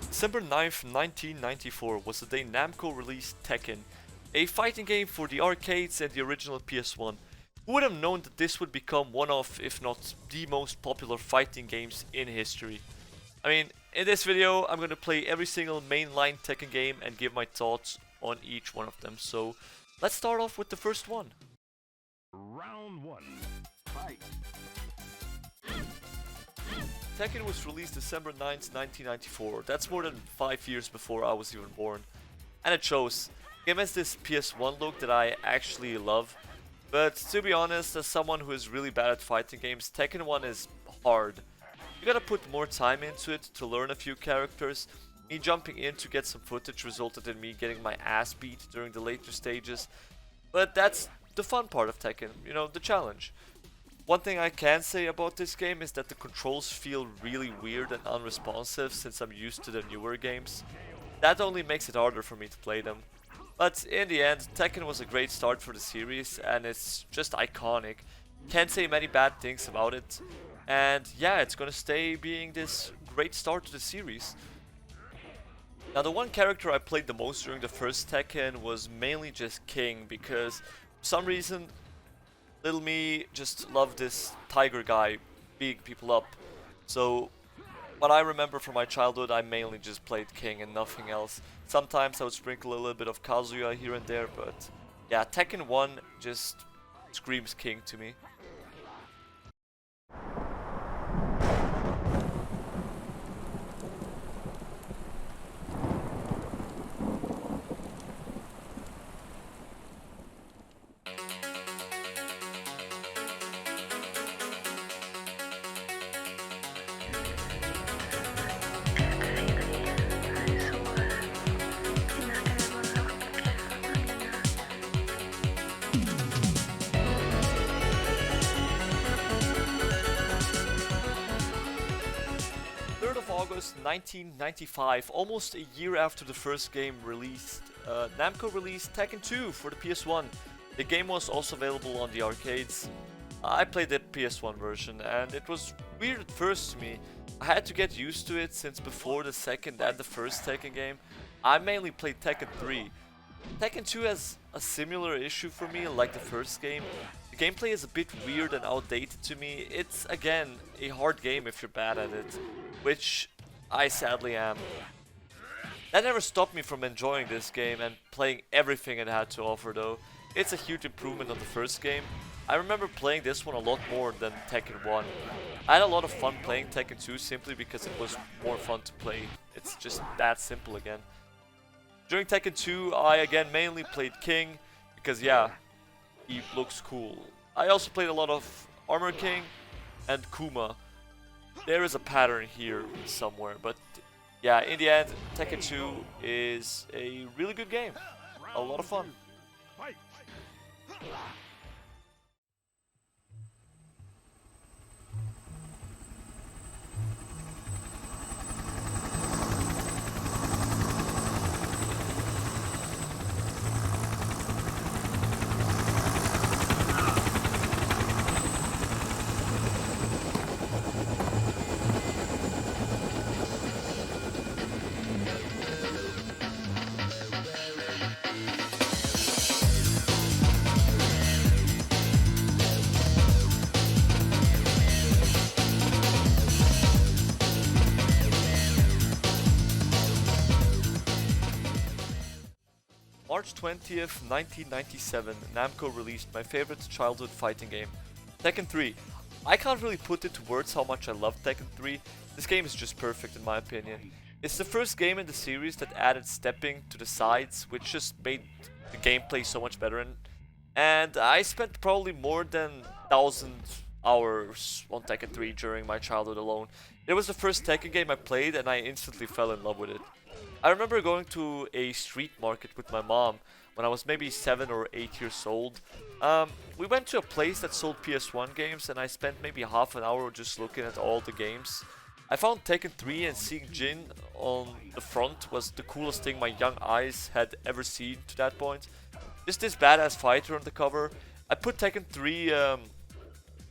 December 9th, 1994 was the day Namco released Tekken, a fighting game for the arcades and the original PS1. Who would have known that this would become one of, if not the most popular fighting games in history? I mean, in this video I'm going to play every single mainline Tekken game and give my thoughts on each one of them. So let's start off with the first one. Round 1. Fight. Tekken was released December 9th, 1994. That's more than 5 years before I was even born. And it shows. The game has this PS1 look that I actually love. But to be honest, as someone who is really bad at fighting games, Tekken 1 is hard. You gotta put more time into it to learn a few characters. Me jumping in to get some footage resulted in me getting my ass beat during the later stages. But that's the fun part of Tekken, you know, the challenge. One thing I can say about this game is that the controls feel really weird and unresponsive since I'm used to the newer games. That only makes it harder for me to play them. But in the end, Tekken was a great start for the series and it's just iconic. Can't say many bad things about it. And yeah, it's gonna stay being this great start to the series. Now the one character I played the most during the first Tekken was mainly just King because for some reason little me just loved this tiger guy beating people up. So what I remember from my childhood, I mainly just played King and nothing else. Sometimes I would sprinkle a little bit of Kazuya here and there, but yeah, Tekken 1 just screams King to me. August 1995, almost a year after the first game released, Namco released Tekken 2 for the PS1. The game was also available on the arcades. I played the PS1 version and it was weird at first to me. I had to get used to it since before the second and the first Tekken game, I mainly played Tekken 3. Tekken 2 has a similar issue for me like the first game. The gameplay is a bit weird and outdated to me. It's again a hard game if you're bad at it, which I sadly am. That never stopped me from enjoying this game and playing everything it had to offer though. It's a huge improvement on the first game. I remember playing this one a lot more than Tekken 1. I had a lot of fun playing Tekken 2 simply because it was more fun to play. It's just that simple again. During Tekken 2 I again mainly played King because yeah, he looks cool. I also played a lot of Armor King and Kuma. There is a pattern here somewhere, but yeah, in the end, Tekken 2 is a really good game. A lot of fun. March 20th, 1997, Namco released my favorite childhood fighting game, Tekken 3. I can't really put into words how much I love Tekken 3, this game is just perfect in my opinion. It's the first game in the series that added stepping to the sides, which just made the gameplay so much better, and I spent probably more than 1,000 hours on Tekken 3 during my childhood alone. It was the first Tekken game I played and I instantly fell in love with it. I remember going to a street market with my mom when I was maybe 7 or 8 years old. We went to a place that sold PS1 games and I spent maybe half an hour just looking at all the games. I found Tekken 3 and seeing Jin on the front was the coolest thing my young eyes had ever seen to that point. Just this badass fighter on the cover. I put Tekken 3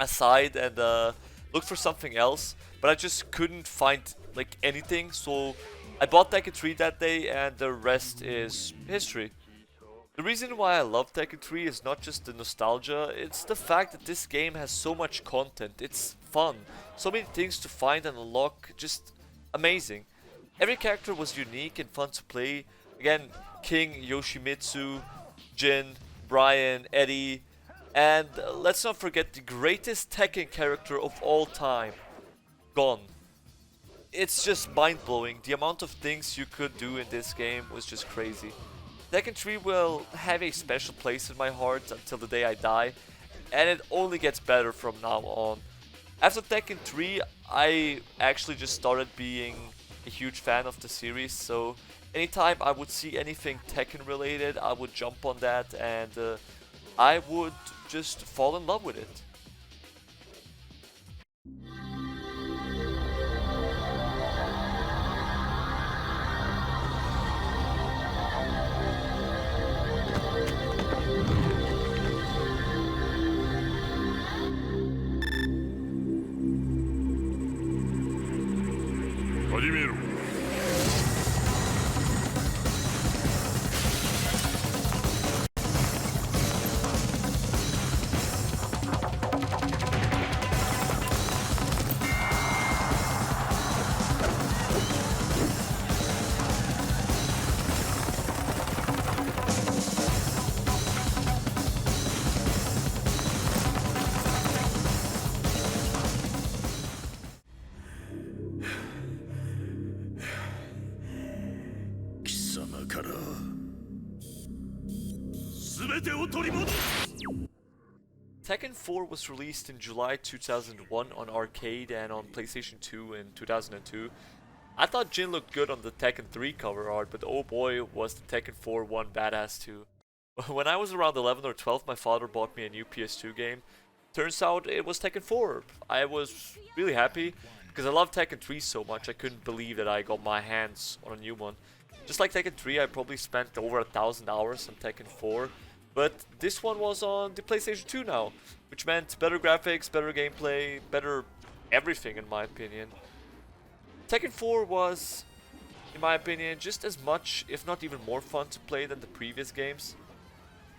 aside and looked for something else, but I just couldn't find like anything, so I bought Tekken 3 that day and the rest is history. The reason why I love Tekken 3 is not just the nostalgia, it's the fact that this game has so much content. It's fun, so many things to find and unlock, just amazing. Every character was unique and fun to play. Again, King, Yoshimitsu, Jin, Brian, Eddie, and let's not forget the greatest Tekken character of all time, Gon. It's just mind-blowing. The amount of things you could do in this game was just crazy. Tekken 3 will have a special place in my heart until the day I die, and it only gets better from now on. After Tekken 3, I actually just started being a huge fan of the series, so anytime I would see anything Tekken related, I would jump on that and I would just fall in love with it. Tekken 4 was released in July 2001 on arcade and on PlayStation 2 in 2002. I thought Jin looked good on the Tekken 3 cover art, but oh boy was the Tekken 4 one badass too. When I was around 11 or 12, my father bought me a new PS2 game. Turns out it was Tekken 4. I was really happy because I love Tekken 3 so much. I couldn't believe that I got my hands on a new one. Just like Tekken 3, I probably spent over 1,000 hours on Tekken 4. But this one was on the PlayStation 2 now, which meant better graphics, better gameplay, better everything in my opinion. Tekken 4 was, in my opinion, just as much, if not even more fun to play than the previous games.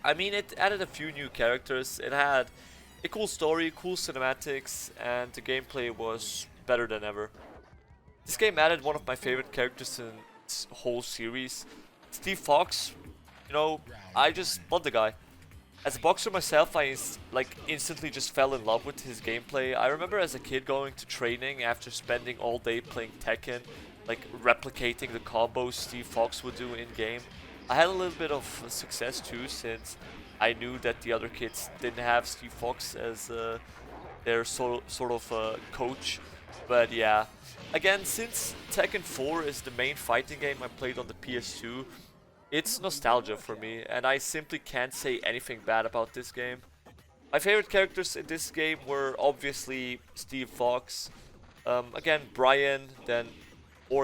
I mean, it added a few new characters, it had a cool story, cool cinematics, and the gameplay was better than ever. This game added one of my favorite characters in this whole series, Steve Fox. You know, I just love the guy. As a boxer myself, I instantly just fell in love with his gameplay. I remember as a kid going to training after spending all day playing Tekken, like replicating the combos Steve Fox would do in game. I had a little bit of success too, since I knew that the other kids didn't have Steve Fox as their sort of coach. But yeah, again, since Tekken 4 is the main fighting game I played on the PS2, it's nostalgia for me, and I simply can't say anything bad about this game. My favorite characters in this game were obviously Steve Fox, again Brian, then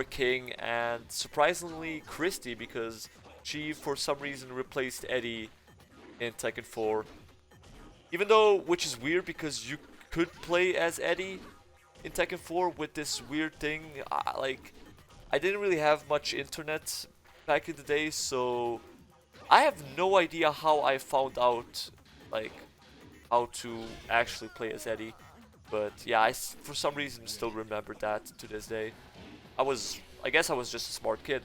King, and surprisingly Christy, because she for some reason replaced Eddie in Tekken 4. Even though, which is weird because you could play as Eddie in Tekken 4 with this weird thing, I didn't really have much internet back in the day, so I have no idea how I found out how to actually play as Eddie. But yeah, for some reason still remember that to this day. I guess I was just a smart kid.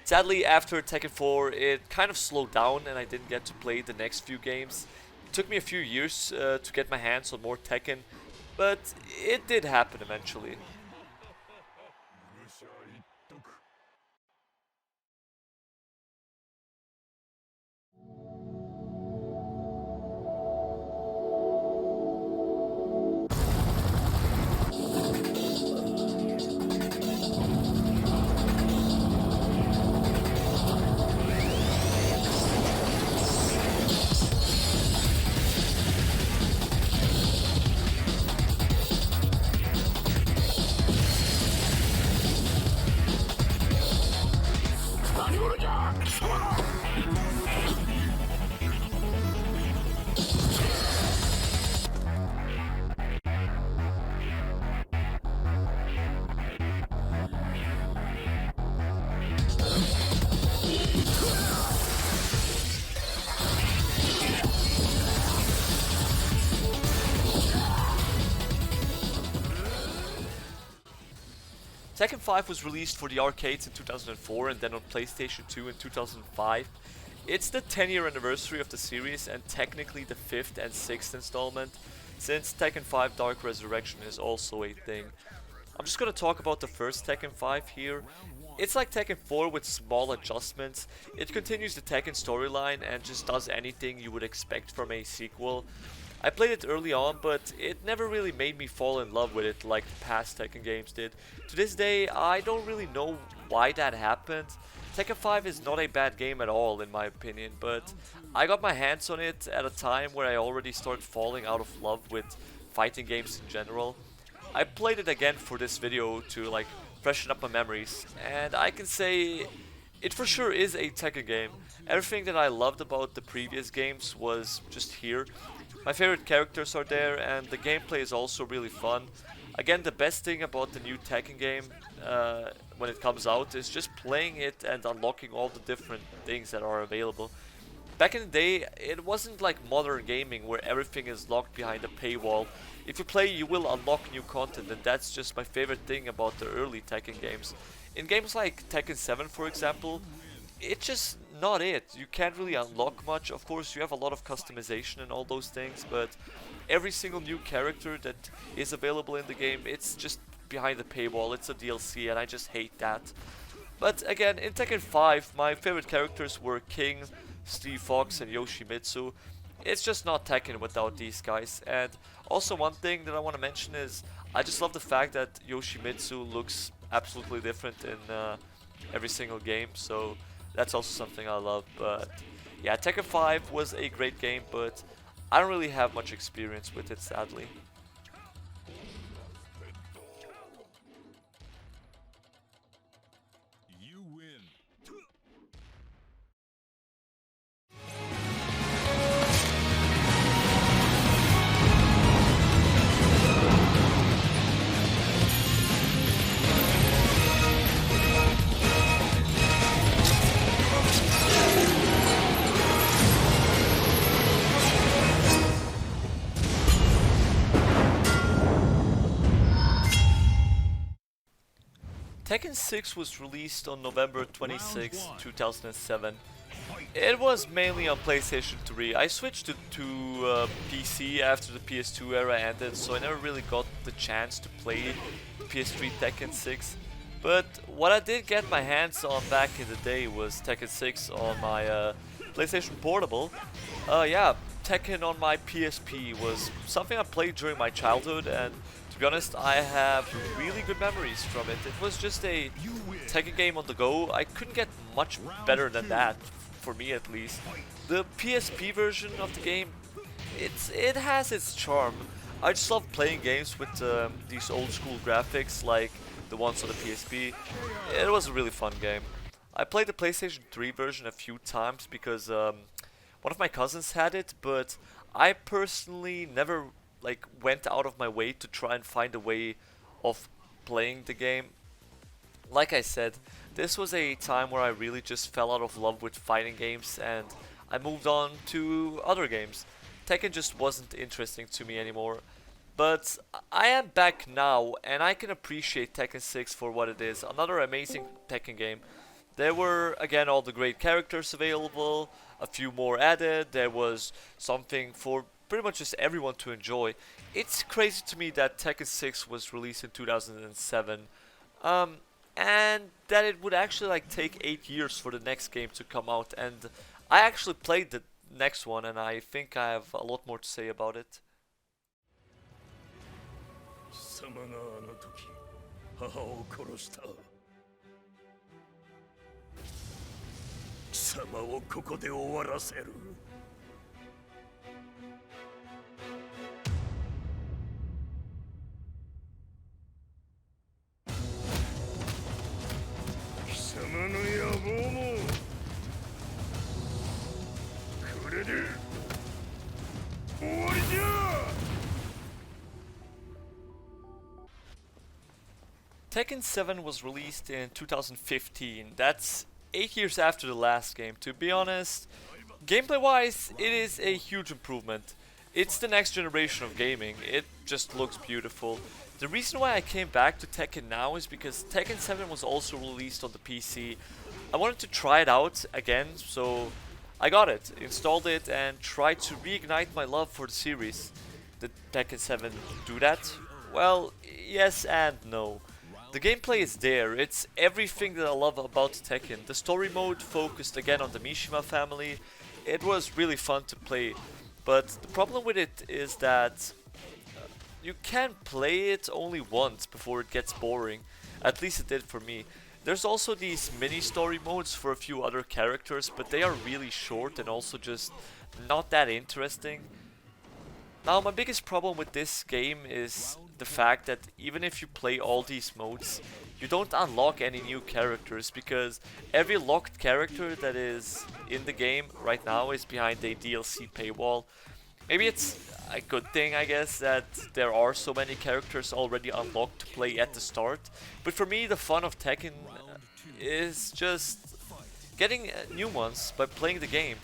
Sadly, after Tekken 4, it kind of slowed down and I didn't get to play the next few games. It took me a few years to get my hands on more Tekken, but it did happen eventually. Tekken 5 was released for the arcades in 2004 and then on PlayStation 2 in 2005. It's the 10-year anniversary of the series and technically the 5th and 6th installment, since Tekken 5 Dark Resurrection is also a thing. I'm just gonna talk about the first Tekken 5 here. It's like Tekken 4 with small adjustments. It continues the Tekken storyline and just does anything you would expect from a sequel. I played it early on, but it never really made me fall in love with it like the past Tekken games did. To this day, I don't really know why that happened. Tekken 5 is not a bad game at all in my opinion, but I got my hands on it at a time where I already started falling out of love with fighting games in general. I played it again for this video to like freshen up my memories, and I can say it for sure is a Tekken game. Everything that I loved about the previous games was just here. My favorite characters are there, and the gameplay is also really fun. Again, the best thing about the new Tekken game when it comes out is just playing it and unlocking all the different things that are available. Back in the day, it wasn't like modern gaming where everything is locked behind a paywall. If you play, you will unlock new content, and that's just my favorite thing about the early Tekken games. In games like Tekken 7, for example, it's just not it. You can't really unlock much. Of course, you have a lot of customization and all those things, but every single new character that is available in the game, it's just behind the paywall. It's a DLC, and I just hate that. But again, in Tekken 5, my favorite characters were King, Steve Fox, and Yoshimitsu. It's just not Tekken without these guys. And also one thing that I want to mention is I just love the fact that Yoshimitsu looks absolutely different in every single game, so that's also something I love. But yeah, Tekken 5 was a great game, but I don't really have much experience with it, sadly. You win. Tekken 6 was released on November 26, 2007. It was mainly on PlayStation 3. I switched to PC after the PS2 era ended, so I never really got the chance to play PS3 Tekken 6. But what I did get my hands on back in the day was Tekken 6 on my PlayStation Portable. Yeah, Tekken on my PSP was something I played during my childhood, and to be honest, I have really good memories from it. It was just a Tekken game on the go. I couldn't get much better than that, for me at least. The PSP version of the game, it has its charm. I just love playing games with these old school graphics like the ones on the PSP. It was a really fun game. I played the PlayStation 3 version a few times because one of my cousins had it, but I personally never like went out of my way to try and find a way of playing the game. Like I said, this was a time where I really just fell out of love with fighting games and I moved on to other games. Tekken just wasn't interesting to me anymore. But I am back now and I can appreciate Tekken 6 for what it is. Another amazing Tekken game. There were again all the great characters available, a few more added, there was something for pretty much just everyone to enjoy. It's crazy to me that Tekken 6 was released in 2007, and that it would actually like take 8 years for the next game to come out. And I actually played the next one, and I think I have a lot more to say about it. 貴様があの時母を殺した。貴様をここで終わらせる。貴様の野望もこれで終わりじゃ。Tekken 7 was released in 2015. That's 8 years after the last game. To be honest, gameplay wise, it is a huge improvement. It's the next generation of gaming. It just looks beautiful. The reason why I came back to Tekken now is because Tekken 7 was also released on the PC. I wanted to try it out again, so I got it, installed it, and tried to reignite my love for the series. Did Tekken 7 do that? Well, yes and no. The gameplay is there, it's everything that I love about Tekken. The story mode focused again on the Mishima family. It was really fun to play, but the problem with it is that you can play it only once before it gets boring. At least it did for me. There's also these mini story modes for a few other characters, but they are really short and also just not that interesting. Now, my biggest problem with this game is the fact that even if you play all these modes, you don't unlock any new characters, because every locked character that is in the game right now is behind a DLC paywall. Maybe it's a good thing, I guess, that there are so many characters already unlocked to play at the start. But for me, the fun of Tekken is just getting new ones by playing the game.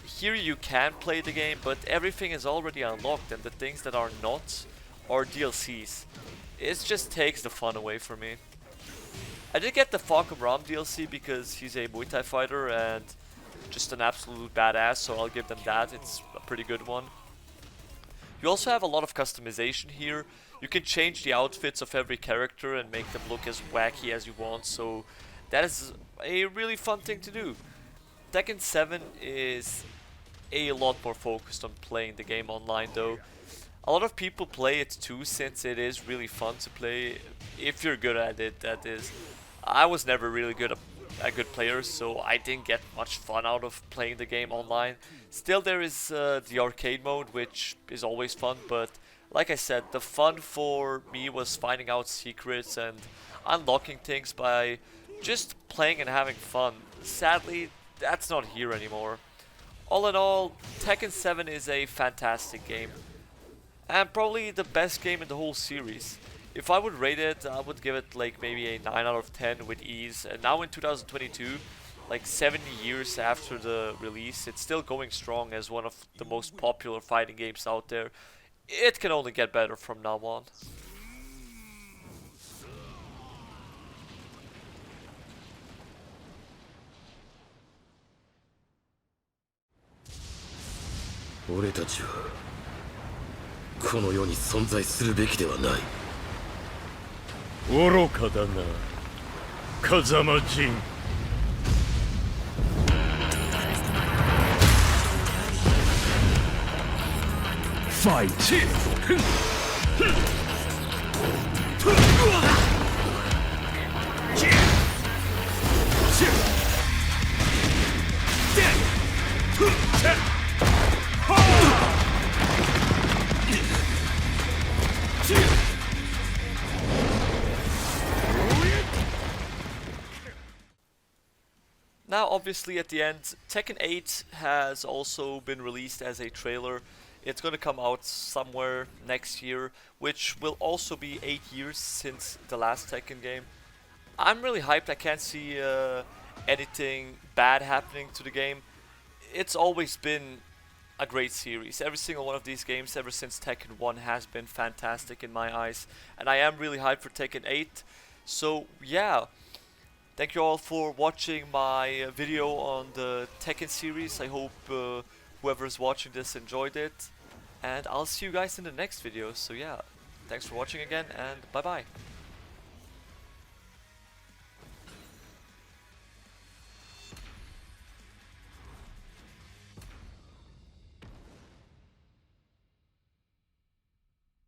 Here you can play the game, but everything is already unlocked, and the things that are not are DLCs. It just takes the fun away from me. I did get the Falcon Ram DLC because he's a Muay Thai fighter and just an absolute badass, so I'll give them that. It's a pretty good one. You also have a lot of customization here. You can change the outfits of every character and make them look as wacky as you want, so that is a really fun thing to do. Tekken 7 is a lot more focused on playing the game online though. A lot of people play it too, since it is really fun to play, if you're good at it, that is. I was never really a good player, so I didn't get much fun out of playing the game online. Still, there is the arcade mode, which is always fun, but like I said, the fun for me was finding out secrets and unlocking things by just playing and having fun. Sadly, that's not here anymore. All in all, Tekken 7 is a fantastic game, and probably the best game in the whole series. If I would rate it, I would give it like maybe a 9 out of 10 with ease. And now in 2022, like 70 years after the release, it's still going strong as one of the most popular fighting games out there. It can only get better from now on.愚かだな、風間陣。ファイト。Now, obviously, at the end, Tekken 8 has also been released as a trailer. It's going to come out somewhere next year, which will also be 8 years since the last Tekken game. I'm really hyped. I can't see anything bad happening to the game. It's always been a great series. Every single one of these games ever since Tekken 1 has been fantastic in my eyes. And I am really hyped for Tekken 8. So, yeah. Thank you all for watching my video on the Tekken series. I hope whoever's watching this enjoyed it. And I'll see you guys in the next video. So yeah, thanks for watching again, and bye bye.